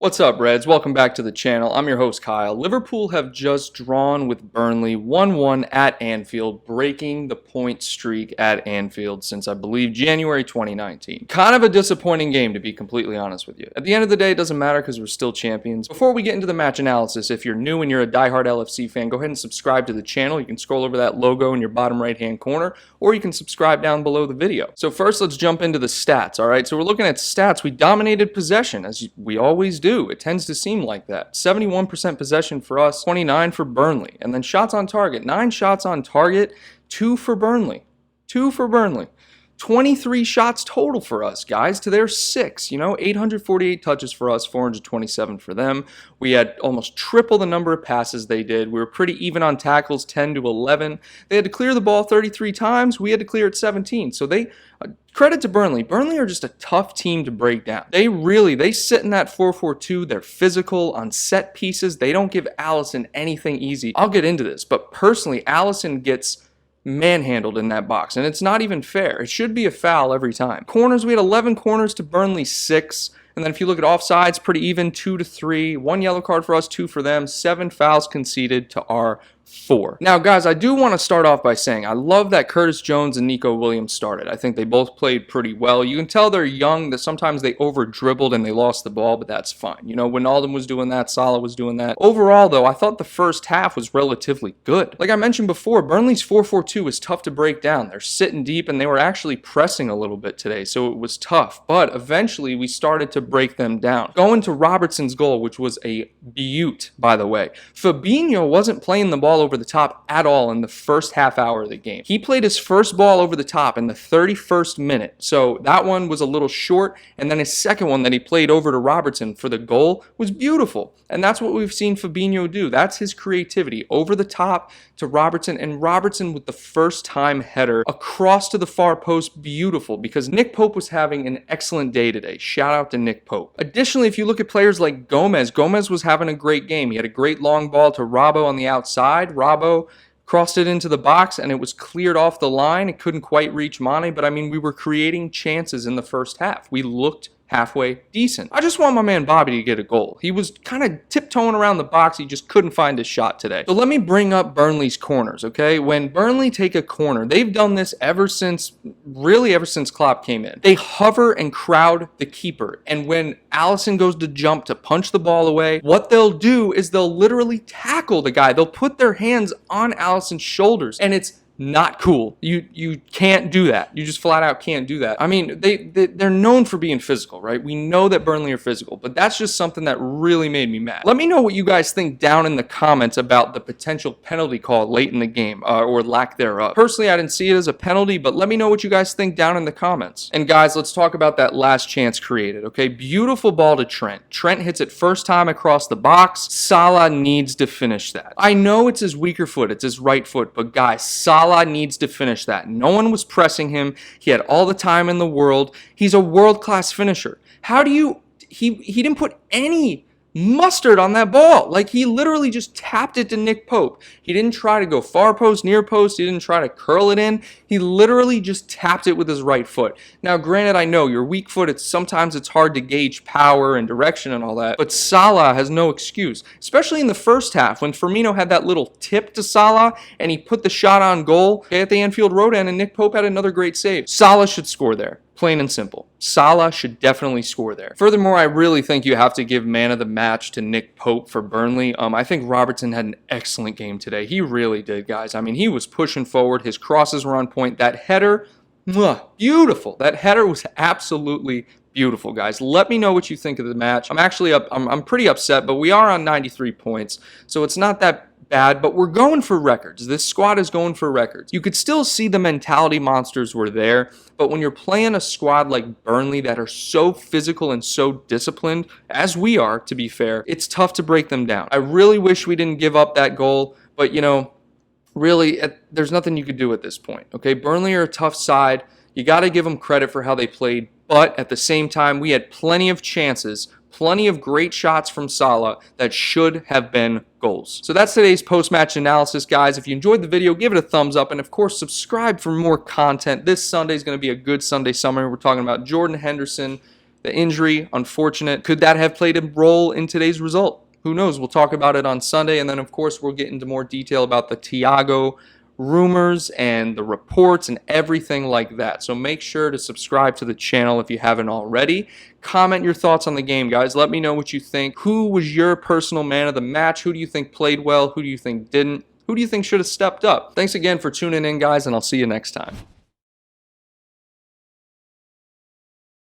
What's up, Reds? Welcome back to the channel. I'm your host, Kyle. Liverpool have just drawn with Burnley 1-1 at Anfield, breaking the point streak at Anfield since, I believe, January 2019. Kind of a disappointing game, to be completely honest with you. At the end of the day, it doesn't matter because we're still champions. Before we get into the match analysis, if you're new and you're a diehard LFC fan, go ahead and subscribe to the channel. You can scroll over that logo in your bottom right-hand corner, or you can subscribe down below the video. So first, let's jump into the stats, all right? So we're looking at stats. We dominated possession, as we always do. It tends to seem like that. 71% possession for us, 29 for Burnley. And then shots on target, 9 shots on target, 2 for Burnley. 2 for Burnley. 23 shots total for us, guys, to their 6. 848 touches for us, 427 for them. We had almost triple the number of passes they did. We were pretty even on tackles, 10 to 11. They had to clear the ball 33 times. We had to clear it 17. So credit to Burnley. Burnley are just a tough team to break down. They sit in that 4-4-2. They're physical on set pieces. They don't give Alisson anything easy. I'll get into this, but personally, Alisson gets manhandled in that box, and it's not even fair. It should be a foul every time. Corners, we had 11 corners to Burnley 6. And then if you look at offsides, pretty even, 2 to 3. 1 yellow card for us, 2 for them. 7 fouls conceded to our 4. Now, guys, I do want to start off by saying I love that Curtis Jones and Nico Williams started. I think they both played pretty well. You can tell they're young, that sometimes they over-dribbled and they lost the ball, but that's fine. Wijnaldum was doing that, Salah was doing that. Overall, though, I thought the first half was relatively good. Like I mentioned before, Burnley's 4-4-2 is tough to break down. They're sitting deep, and they were actually pressing a little bit today, so it was tough. But eventually, we started to break them down. Going to Robertson's goal, which was a beaut, by the way. Fabinho wasn't playing the ball over the top at all in the first half hour of the game. He played his first ball over the top in the 31st minute, so that one was a little short, and then his second one that he played over to Robertson for the goal was beautiful, and that's what we've seen Fabinho do. That's his creativity, over the top to Robertson, and Robertson with the first time header across to the far post, beautiful, because Nick Pope was having an excellent day today. Shout out to Nick Pope. Additionally, if you look at players like Gomez was having a great game. He had a great long ball to Robbo on the outside. Robbo crossed it into the box, and it was cleared off the line. It couldn't quite reach Mane, but we were creating chances in the first half. We looked halfway decent. I just want my man Bobby to get a goal. He was kind of tiptoeing around the box. He just couldn't find his shot today. So let me bring up Burnley's corners, okay? When Burnley take a corner, they've done this ever since Klopp came in. They hover and crowd the keeper. And when Alisson goes to jump to punch the ball away, what they'll do is they'll literally tackle the guy. They'll put their hands on Alisson's shoulders, and it's not cool. You can't do that. You just flat out can't do that. They're known for being physical, right? We know that Burnley are physical, but that's just something that really made me mad. Let me know what you guys think down in the comments about the potential penalty call late in the game, or lack thereof. Personally, I didn't see it as a penalty, but let me know what you guys think down in the comments. And guys, let's talk about that last chance created, okay? Beautiful ball to Trent. Trent hits it first time across the box. Salah needs to finish that. I know it's his weaker foot, it's his right foot, but guys, Salah needs to finish that. No one was pressing him. He had all the time in the world. He's a world-class finisher. He didn't put any mustard on that ball. Like, he literally just tapped it to Nick Pope. He didn't try to go far post, near post. He didn't try to curl it in. He literally just tapped it with his right foot. Now, granted, I know your weak foot, sometimes it's hard to gauge power and direction and all that, but Salah has no excuse, especially in the first half when Firmino had that little tip to Salah and he put the shot on goal at the Anfield Road end, and Nick Pope had another great save. Salah should score there. Plain and simple. Salah should definitely score there. Furthermore, I really think you have to give man of the match to Nick Pope for Burnley. I think Robertson had an excellent game today. He really did, guys. He was pushing forward. His crosses were on point. That header, beautiful. That header was absolutely beautiful, guys. Let me know what you think of the match. I'm pretty upset, but we are on 93 points, so it's not that bad, but we're going for records. This squad is going for records. You could still see the mentality monsters were there, but when you're playing a squad like Burnley that are so physical and so disciplined, as we are, to be fair, it's tough to break them down. I really wish we didn't give up that goal, but really, there's nothing you could do at this point, okay? Burnley are a tough side. You got to give them credit for how they played, but at the same time, we had plenty of chances, plenty of great shots from Salah that should have been goals. So that's today's post-match analysis, guys. If you enjoyed the video, give it a thumbs up, and of course, subscribe for more content. This Sunday is going to be a good Sunday summary. We're talking about Jordan Henderson, The injury, unfortunate. Could that have played a role in today's result? Who knows? We'll talk about it on Sunday, and then, of course, we'll get into more detail about the Thiago rumors and the reports and everything like that. So make sure to subscribe to the channel if you haven't already. Comment your thoughts on the game, guys. Let me know what you think. Who was your personal man of the match? Who do you think played well? Who do you think didn't? Who do you think should have stepped up? Thanks again for tuning in, guys, and I'll see you next time.